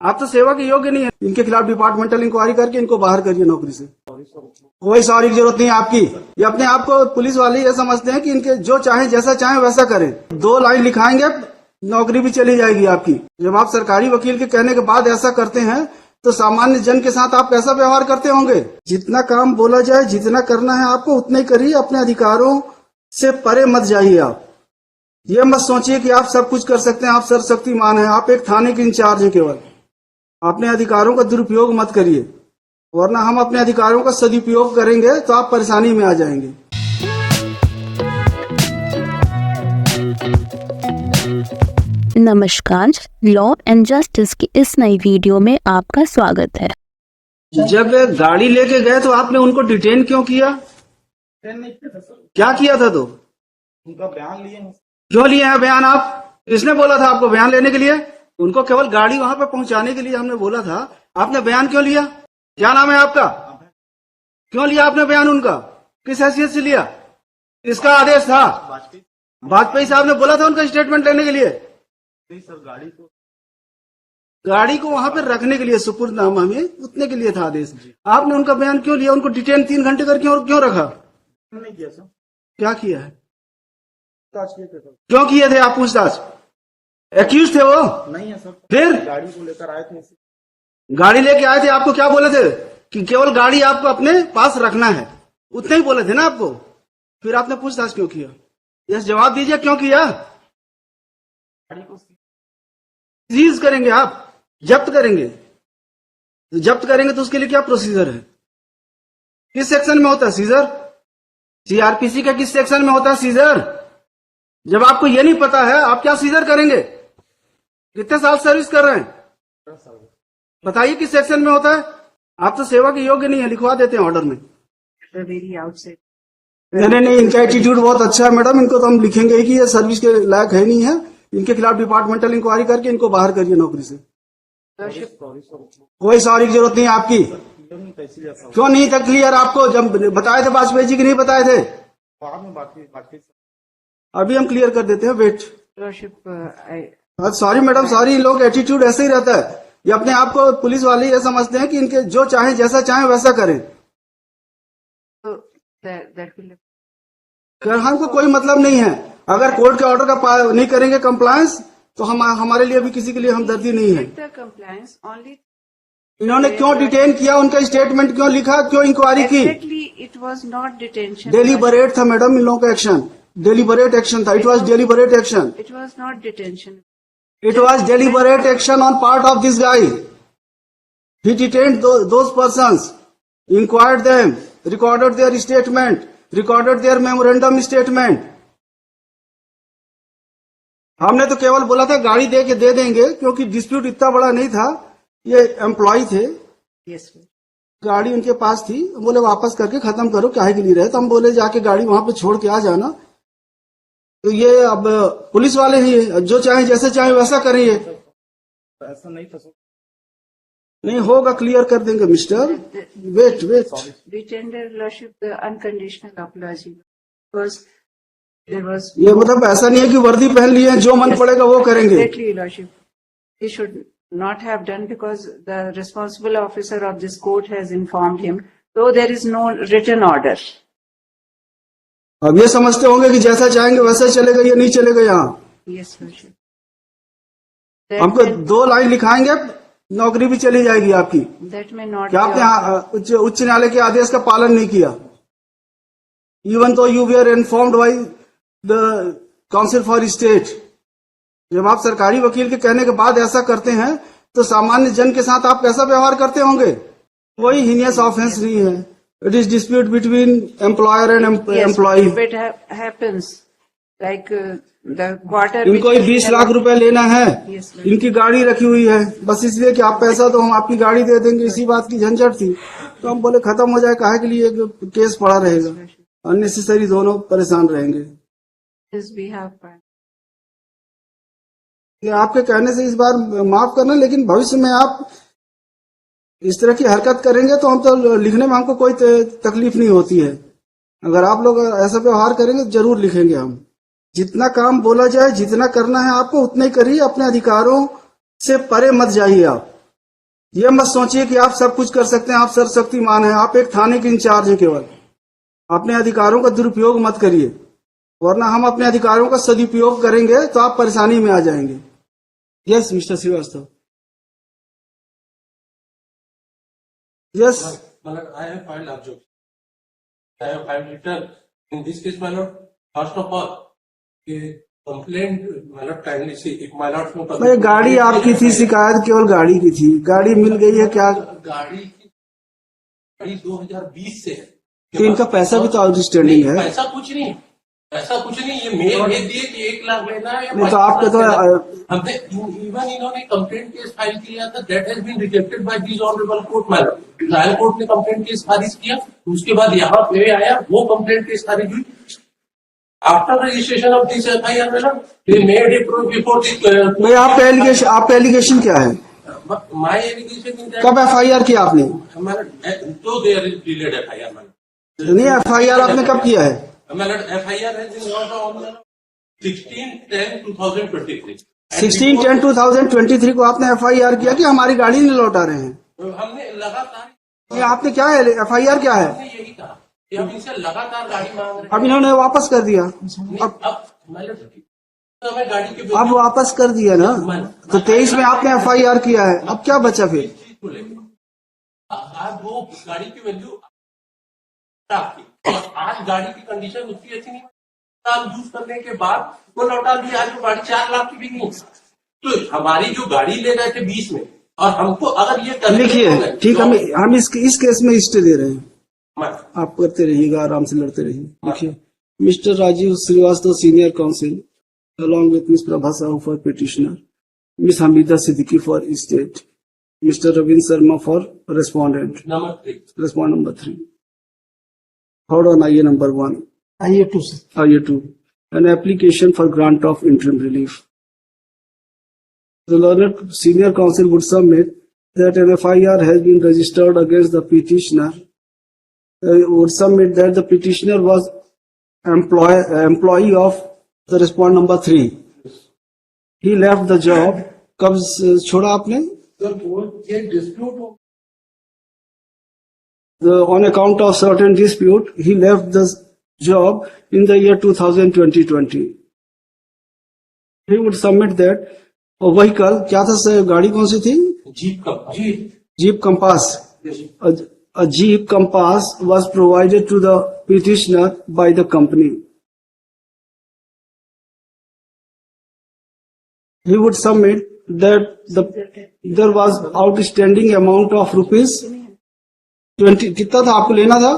आप तो सेवा के योग्य नहीं है। इनके खिलाफ डिपार्टमेंटल इंक्वायरी करके इनको बाहर करिए नौकरी से। कोई सॉरी की जरूरत नहीं है आपकी। ये अपने आप को पुलिस वाले ये समझते हैं कि इनके जो चाहे जैसा चाहे वैसा करें। 2 लाइन लिखाएंगे नौकरी भी चली जाएगी आपकी। जब आप सरकारी वकील के कहने के बाद ऐसा करते हैं तो सामान्य जन के साथ आप कैसा व्यवहार करते होंगे। जितना काम बोला जाए, जितना करना है आपको उतना ही करिए। अपने अधिकारों से परे मत जाइए। आप ये मत सोचिए कि आप सब कुछ कर सकते हैं, आप सर्वशक्तिमान हैं। आप एक थाने के इंचार्ज हैं केवल। अपने अधिकारों का दुरुपयोग मत करिए, वरना हम अपने अधिकारों का सदुपयोग करेंगे तो आप परेशानी में आ जाएंगे। नमस्कार, लॉ एंड जस्टिस की इस नई वीडियो में आपका स्वागत है। जब गाड़ी लेके गए तो आपने उनको डिटेन क्यों किया? क्या किया था? तो उनका बयान लिए। क्यों लिए हैं बयान? आप किसने बोला था आपको बयान लेने के लिए? उनको केवल गाड़ी वहां पे पहुंचाने के लिए हमने बोला था। आपने बयान क्यों लिया? क्या नाम है आपका? क्यों लिया आपने बयान उनका? किस हैसियत से लिया? इसका आदेश था? वाजपेयी साहब ने बोला था उनका स्टेटमेंट लेने के लिए। सर गाड़ी को वहां पे रखने के लिए, सुपुर्दनामा में उतने के लिए था आदेश। आपने उनका बयान क्यों लिया? उनको डिटेन 3 घंटे करके और क्यों रखा? नहीं किया सर। क्या किया है? पूछताछ किए थे सर। क्यों किए थे आप पूछताछ? एक्यूज थे वो? नहीं है सर। फिर गाड़ी को लेकर आए थे। गाड़ी लेके आए थे, आपको क्या बोले थे? कि केवल गाड़ी आपको अपने पास रखना है, उतने ही बोले थे ना आपको। फिर आपने पूछताछ क्यों किया? यस, जवाब दीजिए, क्यों किया? गाड़ी को सीज करेंगे, आप जब्त करेंगे। तो जब्त करेंगे तो उसके लिए क्या प्रोसीजर है? किस सेक्शन में होता है सीजर? सीआरपीसी का किस सेक्शन में होता है सीजर? जब आपको ये नहीं पता है, आप क्या सीजर करेंगे? कितने साल सर्विस कर रहे हैं? बताइए किस सेक्शन में होता है? आप तो सेवा के योग्य नहीं है, लिखवा देते हैं ऑर्डर में। नहीं, इनका एटीट्यूड बहुत अच्छा है मैडम। इनको तो हम लिखेंगे ही कि ये सर्विस के लायक है नहीं है। इनके खिलाफ डिपार्टमेंटल इंक्वायरी करके इनको बाहर करिए नौकरी से। कोई सॉरी की जरूरत नहीं है आपकी। क्यों नहीं था क्लियर आपको? जब बताए थे वाजपेयी जी की नहीं बताए थे? बाद में बात अभी हम क्लियर कर देते हैं, वेट। Sorry madam, sorry. लोग एटीट्यूड ऐसे ही रहता है। ये अपने आप को पुलिस वाले ये समझते हैं कि इनके जो चाहे जैसा चाहे वैसा करें। हमको कोई मतलब नहीं है। अगर कोर्ट के ऑर्डर का नहीं करेंगे कंप्लायंस तो हमारे लिए भी किसी के लिए हमदर्दी नहीं है। इन्होंने क्यों डिटेन किया? उनका स्टेटमेंट क्यों लिखा? क्यों इंक्वायरी की? It was not detention. Deliberate था मैडम इन लोगों का एक्शन। डेलीबरेट एक्शन था। It was deliberate action. It was not detention. It was deliberate action on part of this guy. He detained those persons, inquired them, recorded their statement, recorded their memorandum statement. हमने तो केवल बोला था गाड़ी दे देंगे, क्योंकि dispute इतना बड़ा नहीं था। ये एम्प्लॉय थे, Yes, sir. गाड़ी उनके पास थी। बोले वापस करके खत्म करो, काहे के लिए रहे? तो हम बोले जाके गाड़ी वहां पे छोड़ के आ जाना। तो ये अब पुलिस वाले ही जो चाहे जैसे चाहे वैसा करेंगे। ऐसा नहीं था सर। नहीं होगा, क्लियर कर देंगे mister. Wait. We tender lordship the unconditional apology because there was ये मतलब ऐसा नहीं है कि वर्दी पहन लिए हैं, जो मन पड़ेगा वो करेंगे। exactly lordship. He should not have done because the responsible officer of this court has informed him, though there is no written order. अब ये समझते होंगे कि जैसा चाहेंगे वैसा चलेगा, ये नहीं चलेगा यहाँ। Yes, lordship. हमको 2 लाइन लिखाएंगे नौकरी भी चली जाएगी आपकी। That may not क्या be आपने उच्च न्यायालय के आदेश का पालन नहीं किया? इवन तो you were informed by the council for state. जब आप सरकारी वकील के कहने के बाद ऐसा करते हैं तो सामान्य जन के साथ आप कैसा व्यवहार करते होंगे? कोई हीनियस ऑफेंस नहीं है। It is dispute between employer and employee. If it happens, like the quarter. इनको 20 लाख रुपए लेना है। Yes, sir. इनकी गाड़ी रखी हुई है, बस इसलिए कि आप पैसा तो हम आपकी गाड़ी दे देंगे, इसी बात की झंझट थी। तो हम बोले खत्म हो जाए, काहे के लिए केस पड़ा रहेगा, अननेसेसरी दोनों परेशान रहेंगे। Yes, we have. ये आपके कहने से इस बार माफ करना, लेकिन भविष्य में आप इस तरह की हरकत करेंगे तो हम तो लिखने में हमको कोई तकलीफ नहीं होती है। अगर आप लोग ऐसा व्यवहार करेंगे तो जरूर लिखेंगे हम। जितना काम बोला जाए, जितना करना है आपको उतना ही करिए। अपने अधिकारों से परे मत जाइए आप। ये मत सोचिए कि आप सब कुछ कर सकते हैं, आप सर्वशक्तिमान हैं। आप एक थाने के इंचार्ज हैं केवल। अपने अधिकारों का दुरुपयोग मत करिए, वरना हम अपने अधिकारों का सदुपयोग करेंगे तो आप परेशानी में आ जाएंगे। Yes mister Srivastava. Yes My lord, I have filed objection. I have filed return. In this case, my lord, first of all, a complaint, my lord, kindly see, if my lord from भाई गाड़ी आपकी थी, शिकायत केवल गाड़ी की थी, गाड़ी मिल गई है क्या? गाड़ी 2020 से है। तो इनका पैसा भी तो आउटस्टैंडिंग है। पैसा कुछ नहीं, ऐसा कुछ नहीं। ये मेल भेज दिए कि 1 लाख लेना है। नहीं तो आपके तो हमने इवन इन्होंने कंप्लेंट केस फाइल किया था, that has been rejected by this honourable court. Madam, trial court ने कंप्लेंट केस खारिज किया, उसके बाद यहाँ पे आया, वो कंप्लेंट केस खारिज हुई। After registration of this FIR, madam, they made a proof before this. भाई आपका एलिगेशन क्या है? माय एलिगेशन कब एफआईआर किया आपने? तो there is delayed FIR, madam. नहीं, एफआईआर आपने कब किया है? Madam, FIR has been launched on 16/10/2023। 16/10/2023 को आपने एफआईआर किया कि हमारी गाड़ी नहीं लौटा रहे हैं? हमने लगातार, ये आपने क्या है, एफआईआर क्या है? हमने यही कहा कि हम इनसे लगातार गाड़ी मांग रहे हैं। अब इन्होंने वापस कर दिया। अब मैडम, हमें गाड़ी के अब वापस कर दिया ना, तो 23 में आपने एफआईआर किया है, अब क्या बचा फिर? चीज को लेकर आज वो गाड़ी की वैल्यू आपकी, और आज गाड़ी की कंडीशन उसकी अच्छी नहीं, साल यूज करने के बाद वो लौटा दी। आज वो गाड़ी 4 लाख की भी नहीं। तो हमारी जो गाड़ी ले गए थे 20 में, और हमको अगर ये करने लिखिए, ठीक, हम इस केस में स्टे दे रहे हैं। मैडम, आप करते रहिएगा, आराम से लड़ते रहिए। लिखिए, mister Rajeev Srivastava, senior counsel, along with Ms. Prabha Sahu for petitioner, Ms. Hamida Siddiqui for state, Mr. Ravin Sharma for respondent. Number 3, Respondent number 3. Hold on, IA number 1. IA 2. IA 2. An application for grant of interim relief. The learned senior counsel would submit that an FIR has been registered against the petitioner. Would submit that the petitioner was employee of the respondent number 3. He left the job. कब छोड़ा आपने? ये dispute हो, On account of certain dispute, he left the job in the year 2020. He would submit that a vehicle, क्या था sir, गाड़ी कौन सी थी? Jeep Compass. A Jeep Compass was provided to the petitioner by the company. He would submit that there was outstanding amount of rupees 20. कितना था आपको लेना था?